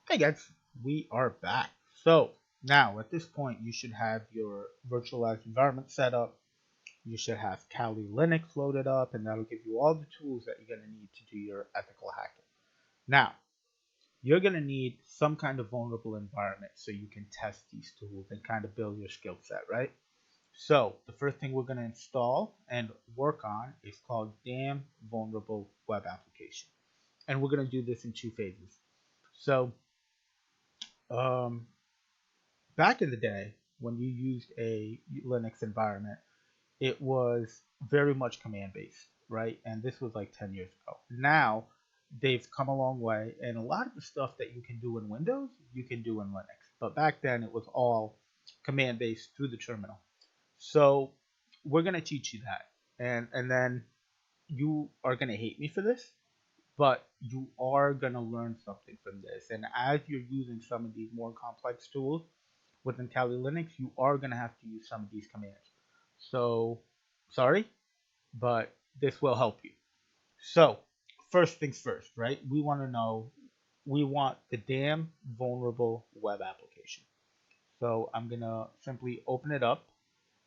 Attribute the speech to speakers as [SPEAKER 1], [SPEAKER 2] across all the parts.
[SPEAKER 1] Hey guys, we are back. So now at this point, you should have your virtualized environment set up. You should have Kali Linux loaded up, and that'll give you all the tools that you're going to need to do your ethical hacking. Now, you're going to need some kind of vulnerable environment so you can test these tools and kind of build your skill set, right? So the first thing we're going to install and work on is called Damn Vulnerable Web Application. And we're going to do this in two phases. So um, back in the day, when you used a Linux environment, it was very much command based, right? And this was like 10 years ago. Now they've come a long way, and a lot of the stuff that you can do in Windows, you can do in Linux. But back then, it was all command based through the terminal. So we're gonna teach you that, and then you are gonna hate me for this, but you are gonna learn something from this. And as you're using some of these more complex tools within Kali Linux, you are gonna have to use some of these commands. So sorry, but this will help you. So first things first, right? We want the damn vulnerable web application. So I'm gonna simply open it up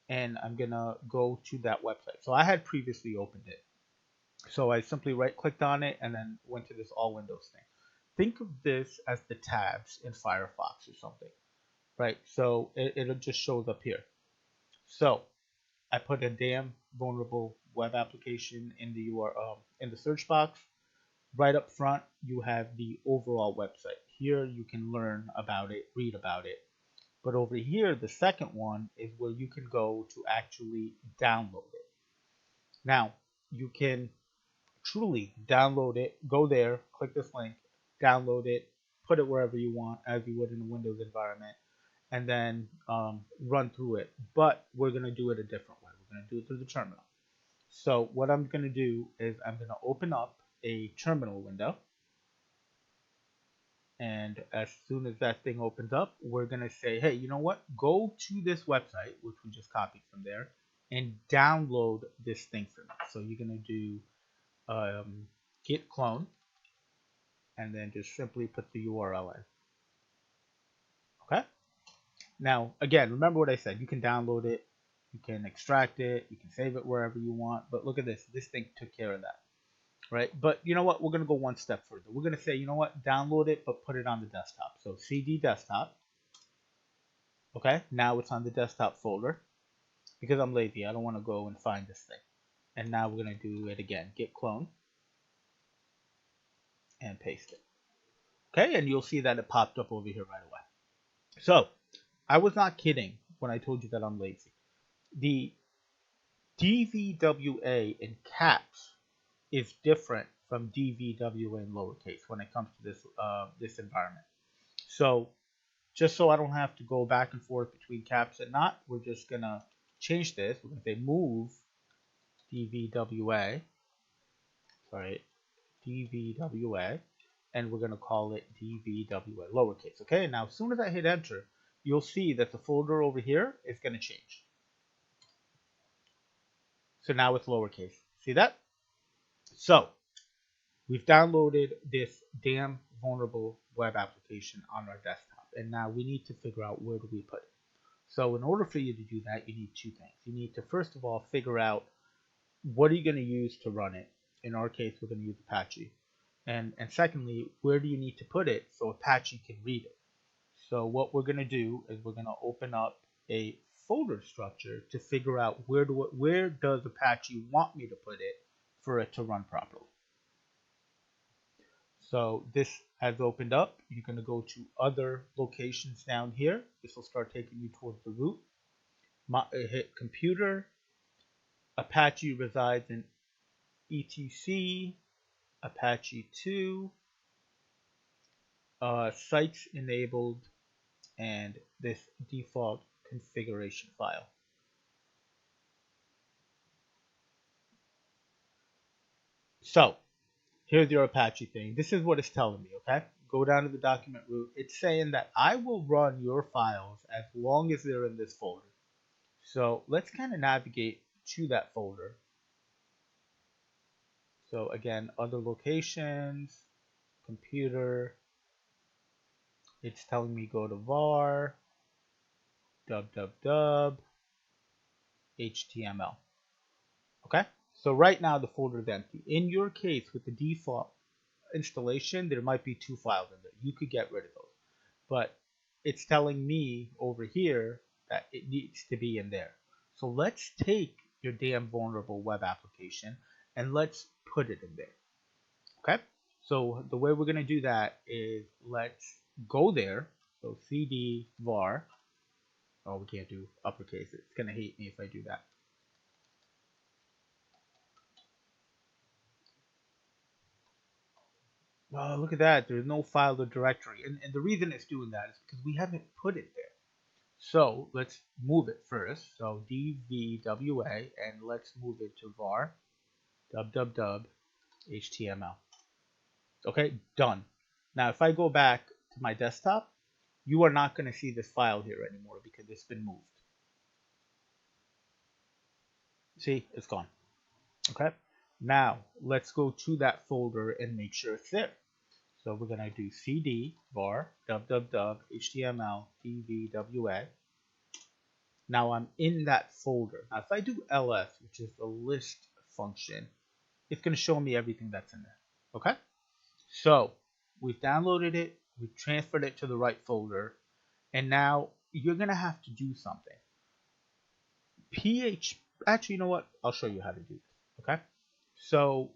[SPEAKER 1] and I'm gonna go to that website. So I had previously opened it. So I simply right clicked on it and then went to this all windows thing. Think of this as the tabs in Firefox or something, right? So it just shows up here. So I put a damn vulnerable web application in the URL in the search box. Right up front, you have the overall website. Here you can learn about it, read about it. But over here, the second one is where you can go to actually download it. Now, you can truly download it, go there, click this link, download it, put it wherever you want, as you would in a Windows environment, and then run through it. But we're going to do it a different way. We're going to do it through the terminal. So what I'm going to do is I'm going to open up a terminal window. And as soon as that thing opens up, we're going to say, hey, you know what? Go to this website, which we just copied from there, and download this thing for me. So you're going to do git clone, and then just simply put the URL in. Okay? Now, again, remember what I said. You can download it, you can extract it, you can save it wherever you want. But look at this. This thing took care of that. Right? But you know what? We're going to go one step further. We're going to say, you know what? Download it, but put it on the desktop. So CD desktop. Okay? Now it's on the desktop folder. Because I'm lazy, I don't want to go and find this thing. And now we're going to do it again. Git clone. And paste it. Okay? And you'll see that it popped up over here right away. So, I was not kidding when I told you that I'm lazy. The DVWA in caps is different from DVWA in lowercase when it comes to this environment. So just so I don't have to go back and forth between caps and not, we're just gonna change this. We're gonna say move DVWA, DVWA, and we're gonna call it DVWA lowercase. Okay, now as soon as I hit enter, you'll see that the folder over here is gonna change. So now it's lowercase. See that? So we've downloaded this damn vulnerable web application on our desktop, and now we need to figure out where do we put it. So in order for you to do that, you need two things. You need to first of all figure out what are you going to use to run it. In our case, we're going to use Apache. And secondly, where do you need to put it so Apache can read it? So what we're going to do is we're going to open up a folder structure to figure out where does Apache want me to put it for it to run properly. So this has opened up. You're going to go to other locations down here. This will start taking you towards the root. Hit computer. Apache resides in etc, Apache 2, sites enabled, and this default configuration file. So here's your Apache thing. This is what it's telling me, okay? Go down to the document root. It's saying that I will run your files as long as they're in this folder. So let's kind of navigate to that folder. So again, other locations, computer, It's telling me go to var www html. Okay, so right now the folder is empty. In your case, with the default installation, there might be 2 files in there. You could get rid of those, but it's telling me over here that it needs to be in there. So let's take your damn vulnerable web application and let's put it in there. Okay, so the way we're going to do that is let's go there. So cd var. Oh, we can't do uppercase. It's going to hate me if I do that. Oh, look at that. There's no file or directory. And the reason it's doing that is because we haven't put it there. So let's move it first. So DVWA, and let's move it to var www html. Okay, done. Now, if I go back to my desktop, you are not going to see this file here anymore because it's been moved. See, it's gone. Okay, now let's go to that folder and make sure it's there. So we're going to do cd var www html dvwa. Now I'm in that folder. Now if I do ls, which is the list function, it's going to show me everything that's in there. Okay, so we've downloaded it, we've transferred it to the right folder, and now you're going to have to do something. Actually, you know what? I'll show you how to do this. Okay, so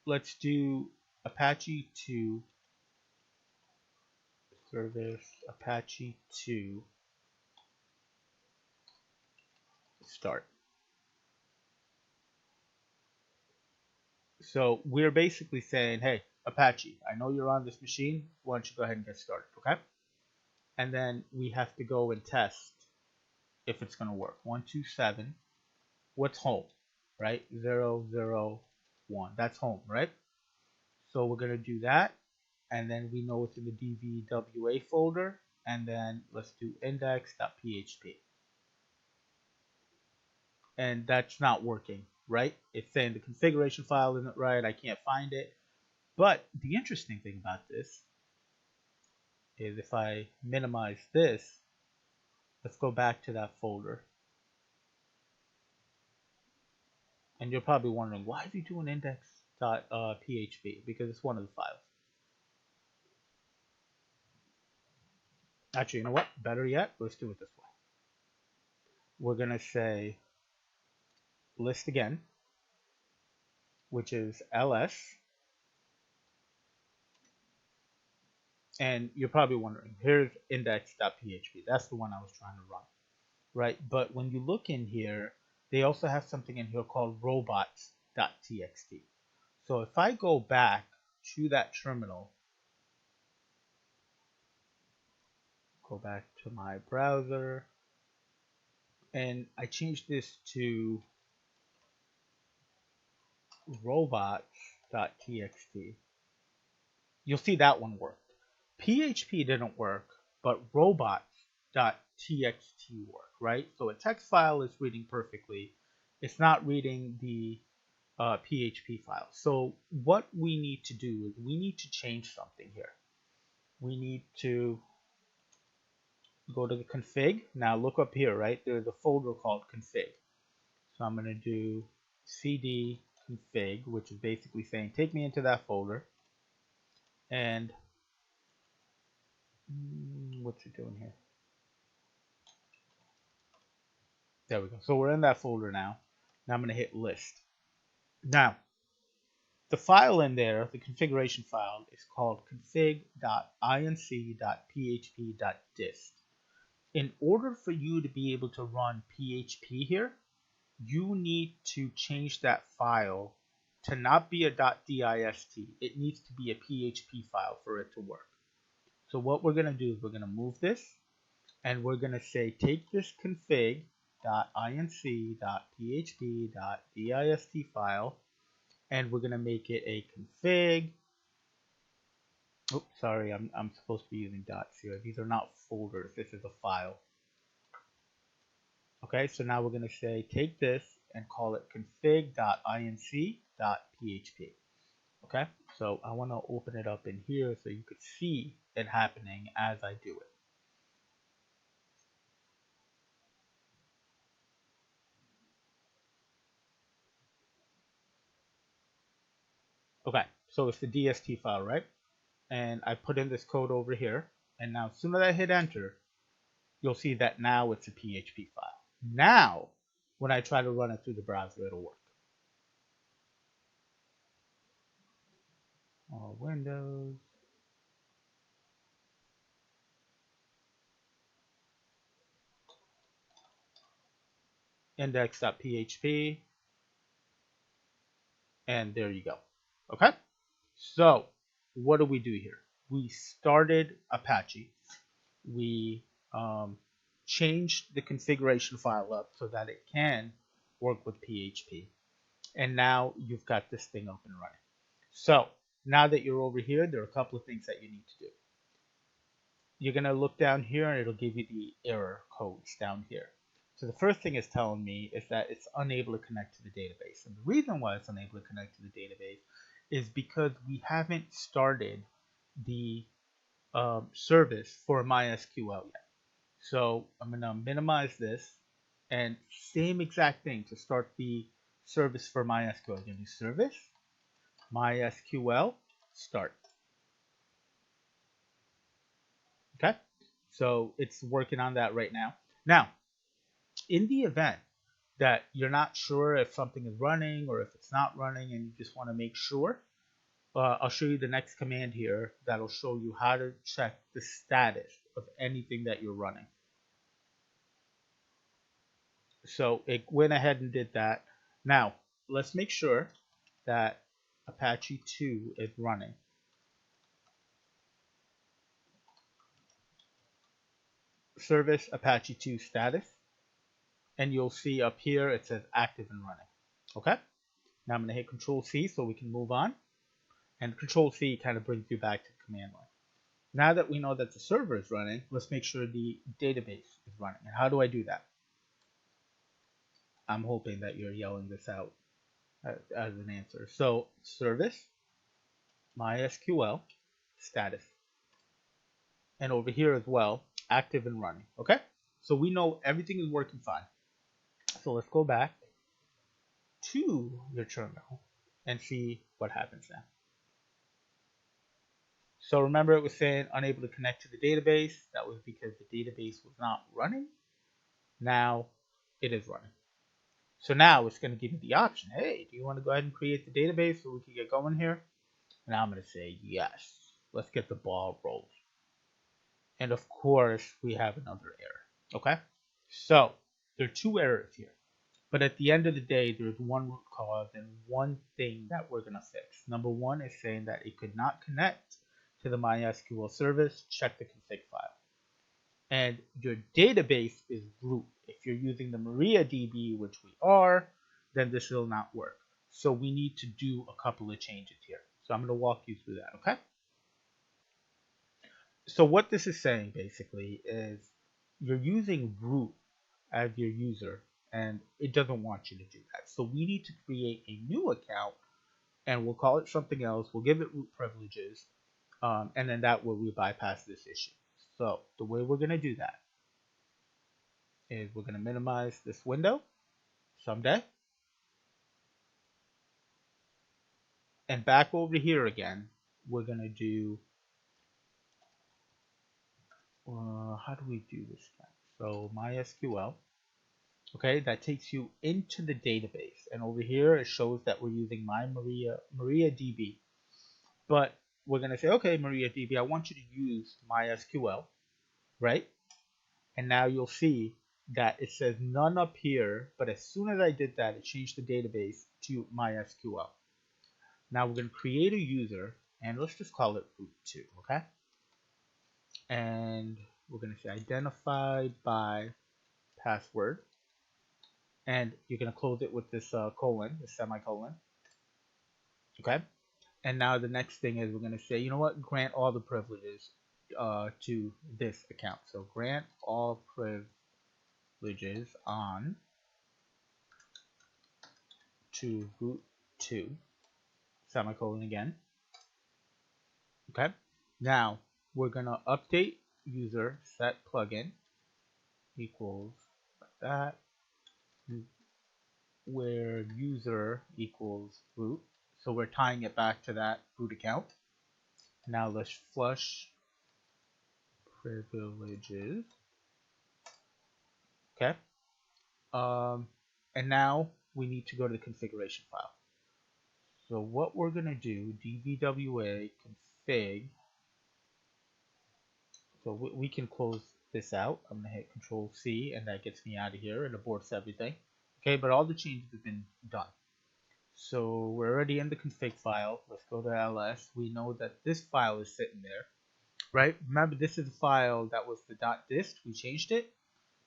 [SPEAKER 1] let's do Apache 2 service Apache 2 start. So we're basically saying, hey, Apache, I know you're on this machine. Why don't you go ahead and get started, okay? And then we have to go and test if it's going to work. 127. What's home, right? 001. That's home, right? So we're going to do that. And then we know it's in the DVWA folder. And then let's do index.php. And that's not working, right? It's saying the configuration file isn't right. I can't find it. But the interesting thing about this is if I minimize this, let's go back to that folder. And you're probably wondering, why is he doing index.php? Because it's one of the files. Actually, you know what? Better yet, let's do it this way. We're going to say list again, which is ls. And you're probably wondering, here's index.php. That's the one I was trying to run, right? But when you look in here, they also have something in here called robots.txt. So if I go back to that terminal, go back to my browser, and I change this to robots.txt, you'll see that one worked. PHP didn't work, but robots.txt worked, right? So a text file is reading perfectly. It's not reading the PHP file. So what we need to do is we need to change something here. We need to go to the config. Now look up here, right? There's a folder called config. So I'm going to do cd config, which is basically saying take me into that folder. And what's it doing here? There we go. So we're in that folder now. Now I'm going to hit list. Now, the file in there, the configuration file, is called config.inc.php.dist. In order for you to be able to run PHP here, you need to change that file to not be a .dist. It needs to be a PHP file for it to work. So what we're going to do is we're going to move this, and we're going to say take this config.inc.php.dist file, and we're going to make it a config. Oops, sorry, I'm supposed to be using dots here. These are not folders. This is a file. Okay, so now we're going to say take this and call it config.inc.php. Okay, So I want to open it up in here so you could see it happening as I do it. Okay, so it's the DST file, right? And I put in this code over here. And now as soon as I hit enter, you'll see that now it's a PHP file. Now, when I try to run it through the browser, it'll work. All Windows. Index.php. And there you go. Okay? So, what do we do here? We started Apache. We changed the configuration file up so that it can work with PHP. And now you've got this thing up and running. So, now that you're over here, there are a couple of things that you need to do. You're going to look down here and it'll give you the error codes down here. So the first thing it's telling me is that it's unable to connect to the database. And the reason why it's unable to connect to the database is because we haven't started the service for MySQL yet. So I'm going to minimize this, and same exact thing to start the service for MySQL. Going to do service, MySQL, start. Okay, so it's working on that right now. Now, in the event that you're not sure if something is running or if it's not running and you just want to make sure, I'll show you the next command here that'll show you how to check the status of anything that you're running. So it went ahead and did that. Now, let's make sure that Apache 2 is running. Service Apache 2 status. And you'll see up here it says active and running. Okay? Now I'm going to hit Control C so we can move on. And Control C kind of brings you back to the command line. Now that we know that the server is running, let's make sure the database is running. And how do I do that? I'm hoping that you're yelling this out as an answer. So service, MySQL, status. And over here as well, active and running. Okay? So we know everything is working fine. So let's go back to your terminal and see what happens now. So remember it was saying unable to connect to the database. That was because the database was not running. Now it is running. So now it's going to give you the option. Hey, do you want to go ahead and create the database so we can get going here? And I'm going to say yes. Let's get the ball rolling. And of course, we have another error. Okay? So there are two errors here. But at the end of the day, there's one root cause and one thing that we're going to fix. Number one is saying that it could not connect to the MySQL service. Check the config file. And your database is root. If you're using the MariaDB, which we are, then this will not work. So we need to do a couple of changes here. So I'm going to walk you through that, okay? So what this is saying basically is you're using root as your user and it doesn't want you to do that. So we need to create a new account and we'll call it something else. We'll give it root privileges and then that way we bypass this issue. So the way we're going to do that is we're going to minimize this window someday. And back over here again, we're going to do, how do we do this again? So MySQL, okay, that takes you into the database. And over here, it shows that we're using MariaDB. But we're going to say, okay, MariaDB, I want you to use MySQL, right? And now you'll see that it says none up here, but as soon as I did that, it changed the database to MySQL. Now we're going to create a user, and let's just call it root2, okay? And we're going to say identified by password. And you're going to close it with this colon, this semicolon, okay? And now the next thing is we're going to say, you know what, grant all the privileges to this account. So grant all privileges on to root2, semicolon again. Okay. Now we're gonna update user set plugin equals that, where user equals root. So we're tying it back to that root account. Now let's flush privileges. Okay. And now we need to go to the configuration file. So what we're gonna do, DVWA config. So we can close this out. I'm gonna hit Control C, and that gets me out of here and aborts everything. Okay, but all the changes have been done. So we're already in the config file. Let's go to ls. We know that this file is sitting there, right? Remember, this is the file that was the .dist. We changed it.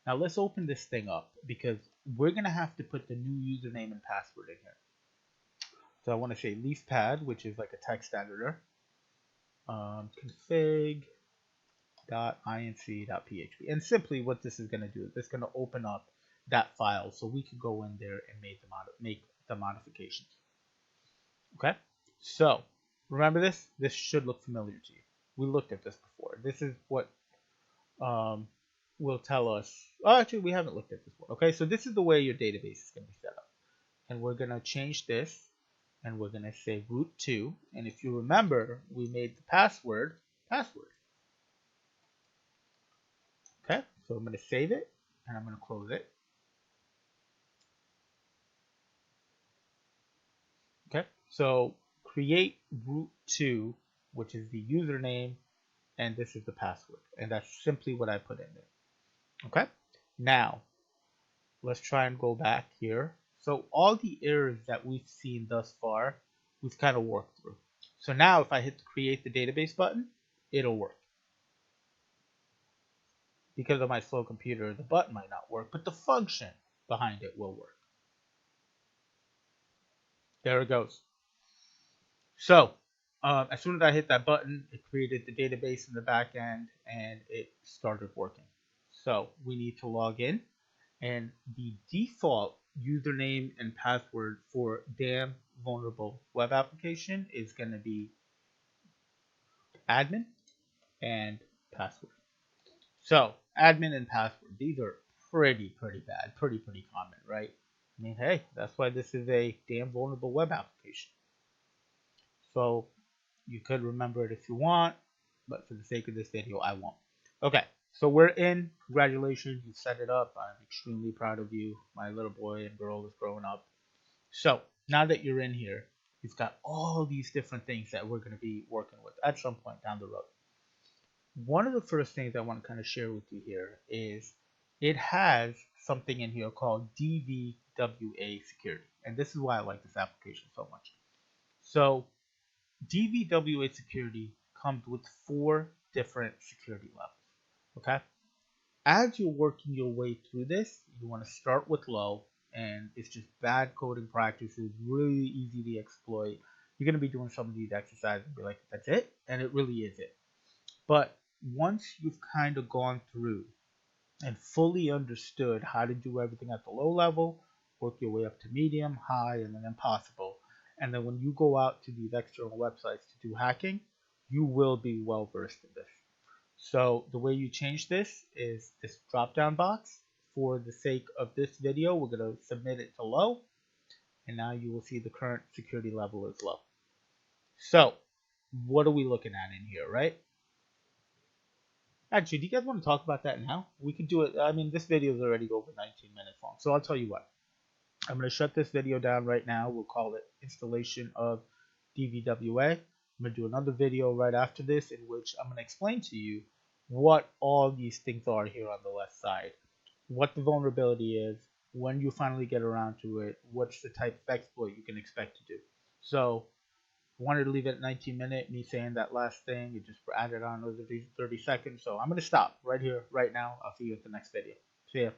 [SPEAKER 1] Now let's open this thing up because we're gonna have to put the new username and password in here. So I want to say leafpad, which is like a text editor. Config.inc.php, and simply what this is going to do is it's going to open up that file so we can go in there and make the modifications. Okay, so remember this. This should look familiar to you. We looked at this before. This is what will tell us. Oh, actually, we haven't looked at this one. Okay, so this is the way your database is going to be set up, and we're going to change this, and we're going to say root2. And if you remember, we made the password. Okay, so I'm going to save it, and I'm going to close it. Okay, so create root2, which is the username, and this is the password. And that's simply what I put in there. Okay, now let's try and go back here. So all the errors that we've seen thus far, we've kind of worked through. So now if I hit the create the database button, it'll work. Because of my slow computer, the button might not work, but the function behind it will work. There it goes. So as soon as I hit that button, it created the database in the back end and it started working. So we need to log in, and the default username and password for damn vulnerable web application is going to be admin and password. So admin and password, these are pretty bad, pretty common, right? I mean, hey, that's why this is a damn vulnerable web application. So you could remember it if you want, but for the sake of this video, I won't. Okay, so we're in. Congratulations, you set it up. I'm extremely proud of you. My little boy and girl is growing up. So now that you're in here, you've got all these different things that we're going to be working with at some point down the road. One of the first things I want to kind of share with you here is it has something in here called DVWA security. And this is why I like this application so much. So DVWA security comes with 4 different security levels. Okay. As you're working your way through this, you want to start with low, and it's just bad coding practices, really easy to exploit. You're going to be doing some of these exercises and be like, that's it? And it really is it. But once you've kind of gone through and fully understood how to do everything at the low level, work your way up to medium, high, and then impossible. And then when you go out to these external websites to do hacking, you will be well versed in this. So the way you change this is this drop down box. For the sake of this video, we're going to submit it to low. And now you will see the current security level is low. So what are we looking at in here, right? Actually, do you guys want to talk about that now? We could do it. I mean, this video is already over 19 minutes long. So I'll tell you what. I'm going to shut this video down right now. We'll call it installation of DVWA. I'm going to do another video right after this in which I'm going to explain to you what all these things are here on the left side, what the vulnerability is, when you finally get around to it, what's the type of exploit you can expect to do. So I wanted to leave it at 19 minutes, me saying that last thing, it just added on another 30 seconds. So I'm going to stop right here, right now. I'll see you at the next video. See ya.